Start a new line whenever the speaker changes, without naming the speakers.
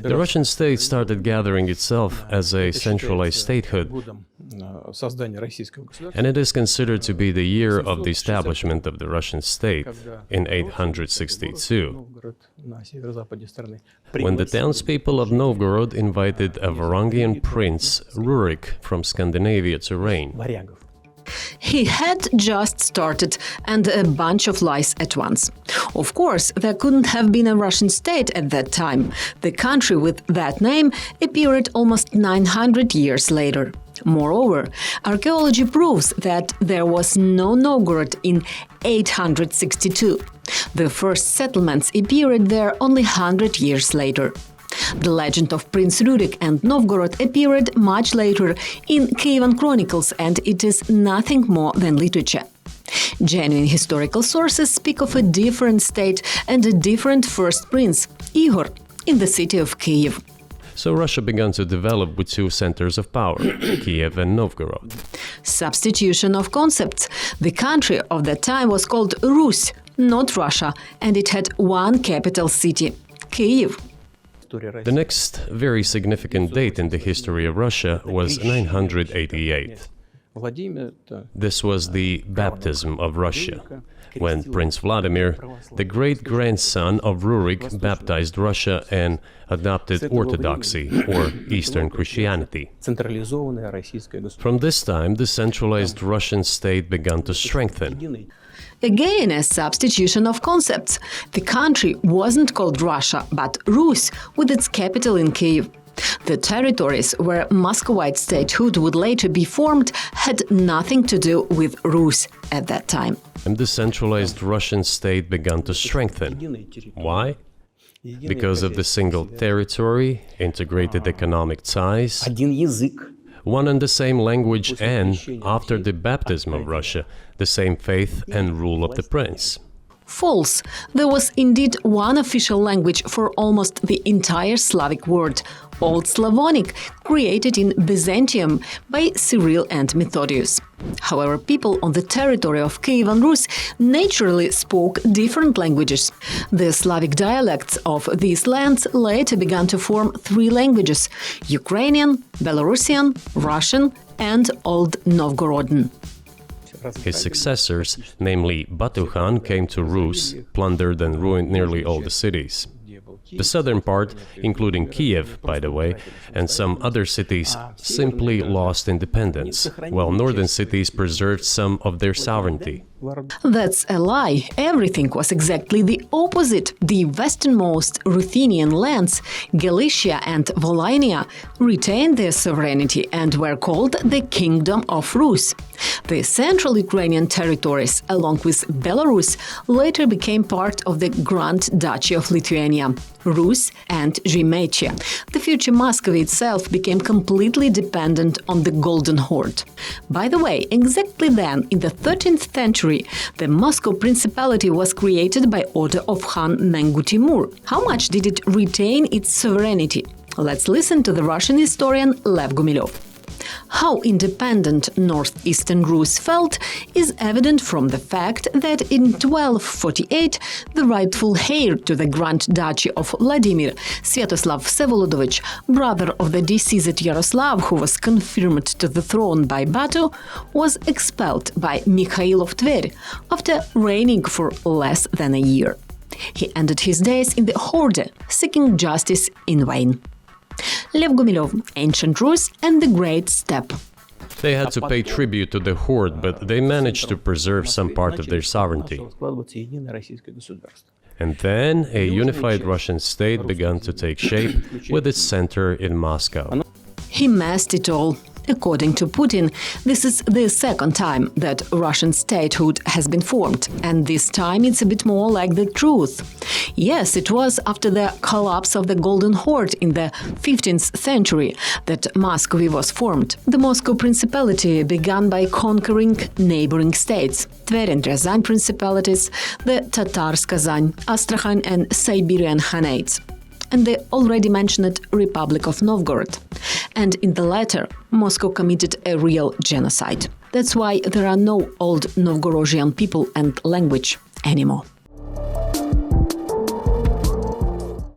The Russian state started gathering itself as a centralized statehood, and it is considered to be the year of the establishment of the Russian state in 862, when the townspeople of Novgorod invited a Varangian Prince Rurik from Scandinavia to reign.
He had just started, and a bunch of lies at once. Of course, there couldn't have been a Russian state at that time. The country with that name appeared almost 900 years later. Moreover, archaeology proves that there was no Novgorod in 862. The first settlements appeared there only 100 years later. The legend of Prince Rurik and Novgorod appeared much later in Kyivan chronicles, and it is nothing more than literature. Genuine historical sources speak of a different state and a different first prince, Igor, in the city of Kyiv.
So Russia began to develop with two centers of power, Kiev and Novgorod.
Substitution of concepts. The country of that time was called Rus, not Russia, and it had one capital city, Kyiv.
The next very significant date in the history of Russia was 988. This was the baptism of Russia, when Prince Vladimir, the great-grandson of Rurik, baptized Russia and adopted Orthodoxy, or Eastern Christianity. From this time, the centralized Russian state began to strengthen.
Again, a substitution of concepts. The country wasn't called Russia, but Rus, with its capital in Kyiv. The territories where Muscovite statehood would later be formed had nothing to do with Rus at that time.
And the centralized Russian state began to strengthen. Why? Because of the single territory, integrated economic ties, one and the same language, and, after the baptism of Russia, the same faith and rule of the prince.
False. There was indeed one official language for almost the entire Slavic world, Old Slavonic, created in Byzantium by Cyril and Methodius. However, people on the territory of Kievan Rus naturally spoke different languages. The Slavic dialects of these lands later began to form three languages: Ukrainian, Belarusian, Russian, and Old Novgorodan.
His successors, namely Batu Khan, came to Rus, plundered and ruined nearly all the cities. The southern part, including Kiev, by the way, and some other cities, simply lost independence, while northern cities preserved some of their sovereignty.
That's a lie. Everything was exactly the opposite. The westernmost Ruthenian lands, Galicia and Volhynia, retained their sovereignty and were called the Kingdom of Rus. The central Ukrainian territories, along with Belarus, later became part of the Grand Duchy of Lithuania, Rus and Žemaičia. The future Muscovy itself became completely dependent on the Golden Horde. By the way, exactly then, in the 13th century, the Moscow Principality was created by order of Khan Mengu Timur. How much did it retain its sovereignty? Let's listen to the Russian historian Lev Gumilov. How independent northeastern Rus felt is evident from the fact that in 1248 the rightful heir to the Grand Duchy of Vladimir, Sviatoslav Vsevolodovich, brother of the deceased Yaroslav, who was confirmed to the throne by Batu, was expelled by Mikhail of Tver after reigning for less than a year. He ended his days in the Horde, seeking justice in vain. Lev Gumilov, Ancient Rus and the Great Steppe.
They had to pay tribute to the Horde, but they managed to preserve some part of their sovereignty. And then a unified Russian state began to take shape with its center in Moscow.
He messed it all. According to Putin, this is the second time that Russian statehood has been formed, and this time it's a bit more like the truth. Yes, it was after the collapse of the Golden Horde in the 15th century that Muscovy was formed. The Moscow Principality began by conquering neighboring states, Tver and Ryazan principalities, the Tatars Kazan, Astrakhan and Siberian Khanates, and the already mentioned Republic of Novgorod. And in the latter, Moscow committed a real genocide. That's why there are no old Novgorodian people and language anymore.